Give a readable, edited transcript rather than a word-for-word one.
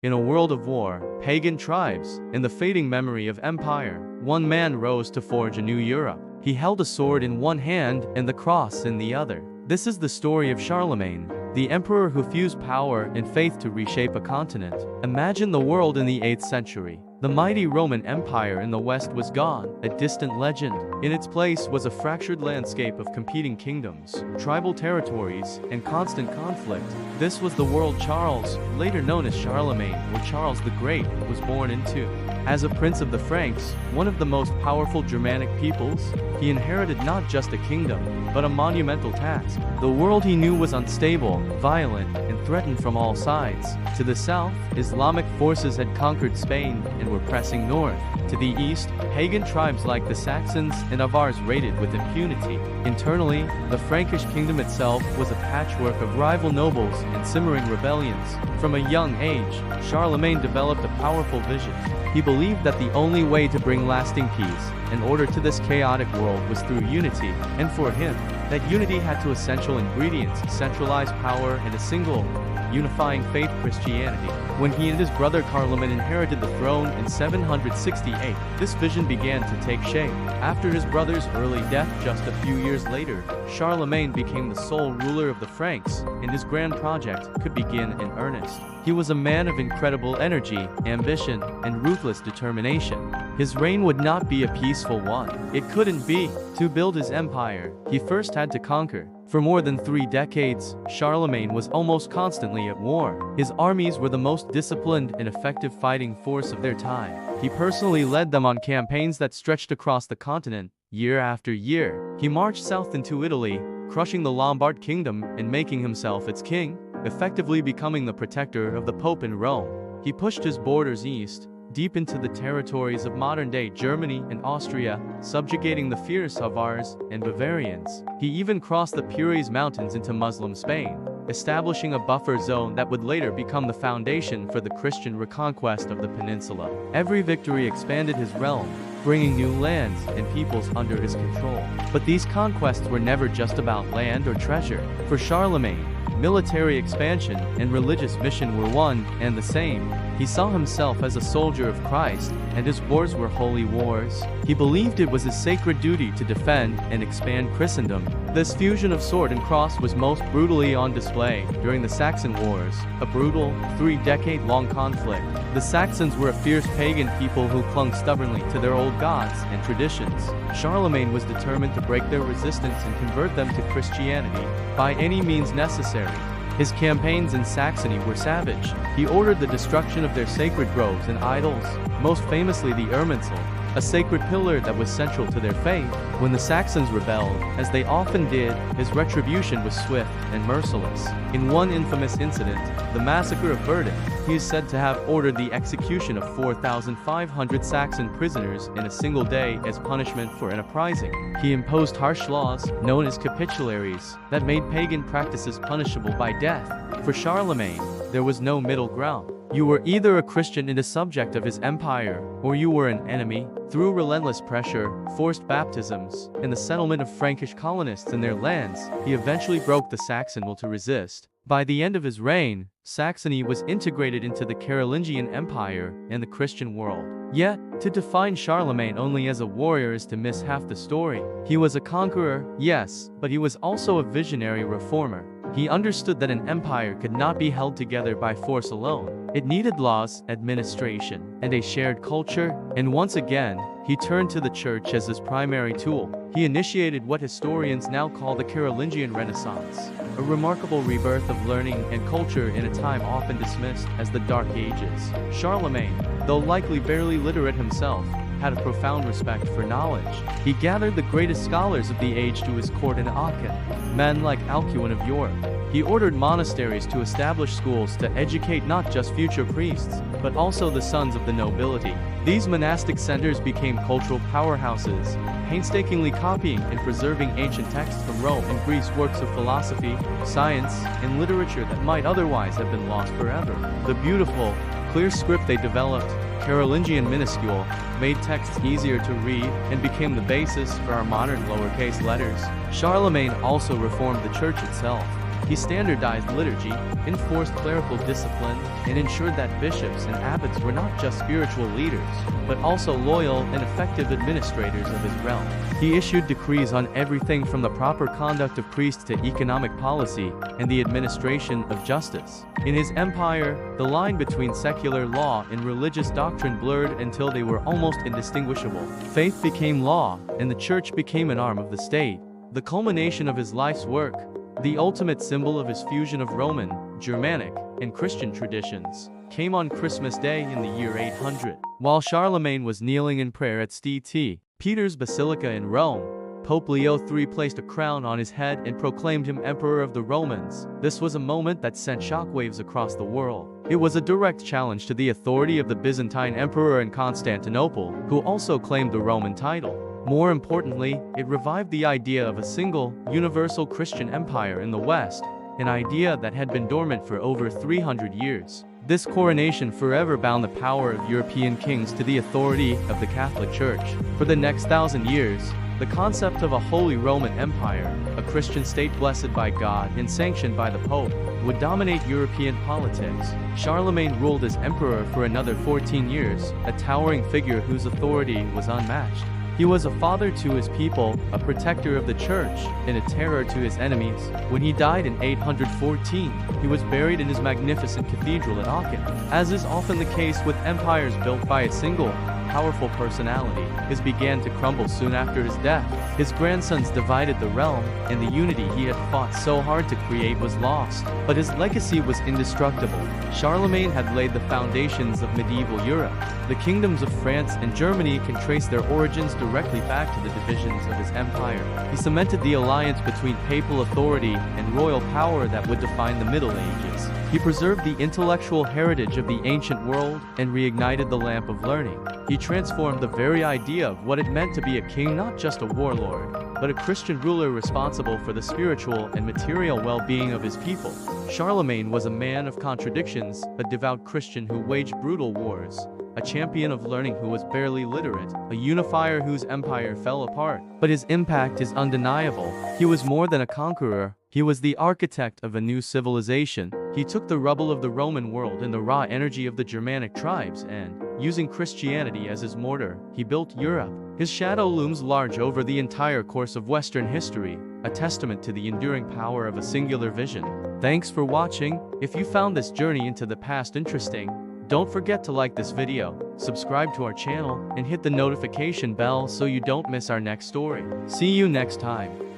In a world of war, pagan tribes, and the fading memory of empire, one man rose to forge a new Europe. He held a sword in one hand and the cross in the other. This is the story of Charlemagne, the emperor who fused power and faith to reshape a continent. Imagine the world in the 8th century. The mighty Roman Empire in the West was gone, a distant legend. In its place was a fractured landscape of competing kingdoms, tribal territories, and constant conflict. This was the world Charles, later known as Charlemagne or Charles the Great, was born into. As a prince of the Franks, one of the most powerful Germanic peoples, he inherited not just a kingdom, but a monumental task. The world he knew was unstable, violent, and threatened from all sides. To the south, Islamic forces had conquered Spain and were pressing north. To the east, pagan tribes like the Saxons and Avars raided with impunity. Internally, the Frankish kingdom itself was a patchwork of rival nobles and simmering rebellions. From a young age, Charlemagne developed a powerful vision. He believed that the only way to bring lasting peace and order to this chaotic world was through unity, and for him, that unity had two essential ingredients: centralized power and a single, unifying faith, Christianity. When he and his brother Carloman inherited the throne in 768, this vision began to take shape. After his brother's early death just a few years later, Charlemagne became the sole ruler of the Franks, and his grand project could begin in earnest. He was a man of incredible energy, ambition, and ruthless determination. His reign would not be a peaceful one. It couldn't be. To build his empire, he first had to conquer. For more than 3 decades, Charlemagne was almost constantly at war. His armies were the most disciplined and effective fighting force of their time. He personally led them on campaigns that stretched across the continent, year after year. He marched south into Italy, crushing the Lombard kingdom and making himself its king, effectively becoming the protector of the Pope in Rome. He pushed his borders east, deep into the territories of modern-day Germany and Austria, subjugating the fierce Avars and Bavarians. He even crossed the Pyrenees Mountains into Muslim Spain, establishing a buffer zone that would later become the foundation for the Christian reconquest of the peninsula. Every victory expanded his realm, bringing new lands and peoples under his control. But these conquests were never just about land or treasure. For Charlemagne, military expansion and religious mission were one and the same. He saw himself as a soldier of Christ, and his wars were holy wars. He believed it was his sacred duty to defend and expand Christendom. This fusion of sword and cross was most brutally on display during the Saxon Wars, a brutal, 3-decade-long conflict. The Saxons were a fierce pagan people who clung stubbornly to their old gods and traditions. Charlemagne was determined to break their resistance and convert them to Christianity by any means necessary. His campaigns in Saxony were savage. He ordered the destruction of their sacred groves and idols, most famously the Irminsul, a sacred pillar that was central to their faith. When the Saxons rebelled, as they often did, his retribution was swift and merciless. In one infamous incident, the massacre of Verdun, he is said to have ordered the execution of 4,500 Saxon prisoners in a single day as punishment for an uprising. He imposed harsh laws, known as capitularies, that made pagan practices punishable by death. For Charlemagne, there was no middle ground. You were either a Christian and a subject of his empire, or you were an enemy. Through relentless pressure, forced baptisms, and the settlement of Frankish colonists in their lands, he eventually broke the Saxon will to resist. By the end of his reign, Saxony was integrated into the Carolingian Empire and the Christian world. Yet, to define Charlemagne only as a warrior is to miss half the story. He was a conqueror, yes, but he was also a visionary reformer. He understood that an empire could not be held together by force alone. It needed laws, administration, and a shared culture, and once again, he turned to the church as his primary tool. He initiated what historians now call the Carolingian Renaissance, a remarkable rebirth of learning and culture in a time often dismissed as the Dark Ages. Charlemagne, though likely barely literate himself, had a profound respect for knowledge. He gathered the greatest scholars of the age to his court in Aachen, men like Alcuin of York. He ordered monasteries to establish schools to educate not just future priests, but also the sons of the nobility. These monastic centers became cultural powerhouses, painstakingly copying and preserving ancient texts from Rome and Greece, works of philosophy, science, and literature that might otherwise have been lost forever. The beautiful, clear script they developed, Carolingian minuscule, made texts easier to read and became the basis for our modern lowercase letters. Charlemagne also reformed the church itself. He standardized liturgy, enforced clerical discipline, and ensured that bishops and abbots were not just spiritual leaders, but also loyal and effective administrators of his realm. He issued decrees on everything from the proper conduct of priests to economic policy and the administration of justice. In his empire, the line between secular law and religious doctrine blurred until they were almost indistinguishable. Faith became law, and the church became an arm of the state. The culmination of his life's work, the ultimate symbol of his fusion of Roman, Germanic, and Christian traditions, came on Christmas Day in the year 800. While Charlemagne was kneeling in prayer at St. Peter's Basilica in Rome, Pope Leo III placed a crown on his head and proclaimed him Emperor of the Romans. This was a moment that sent shockwaves across the world. It was a direct challenge to the authority of the Byzantine Emperor in Constantinople, who also claimed the Roman title. More importantly, it revived the idea of a single, universal Christian empire in the West, an idea that had been dormant for over 300 years. This coronation forever bound the power of European kings to the authority of the Catholic Church. For the next 1,000 years, the concept of a Holy Roman Empire, a Christian state blessed by God and sanctioned by the Pope, would dominate European politics. Charlemagne ruled as emperor for another 14 years, a towering figure whose authority was unmatched. He was a father to his people, a protector of the church, and a terror to his enemies. When he died in 814, he was buried in his magnificent cathedral at Aachen. As is often the case with empires built by a single, powerful personality, his began to crumble soon after his death. His grandsons divided the realm, and the unity he had fought so hard to create was lost. But his legacy was indestructible. Charlemagne had laid the foundations of medieval Europe. The kingdoms of France and Germany can trace their origins directly back to the divisions of his empire. He cemented the alliance between papal authority and royal power that would define the Middle Ages. He preserved the intellectual heritage of the ancient world and reignited the lamp of learning. He transformed the very idea of what it meant to be a king, not just a warlord, but a Christian ruler responsible for the spiritual and material well-being of his people. Charlemagne was a man of contradictions, a devout Christian who waged brutal wars, a champion of learning who was barely literate, a unifier whose empire fell apart. But his impact is undeniable. He was more than a conqueror. He was the architect of a new civilization. He took the rubble of the Roman world and the raw energy of the Germanic tribes and, using Christianity as his mortar, he built Europe. His shadow looms large over the entire course of Western history, a testament to the enduring power of a singular vision. Thanks for watching. If you found this journey into the past interesting, don't forget to like this video, subscribe to our channel, and hit the notification bell so you don't miss our next story. See you next time.